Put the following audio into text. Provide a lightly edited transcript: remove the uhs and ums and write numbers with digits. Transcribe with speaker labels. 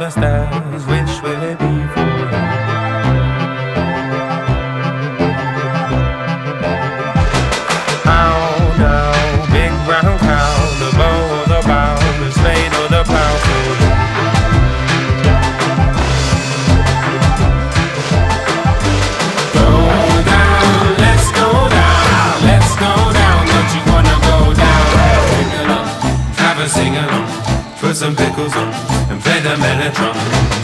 Speaker 1: the stars, which will it be for? How now, big brown cow, the bow or the bow, the spade or the plow for you. Go down, let's go down, let's go down, don't you wanna go down? Sing along, have a sing along, put some pickles on and play the mellotron.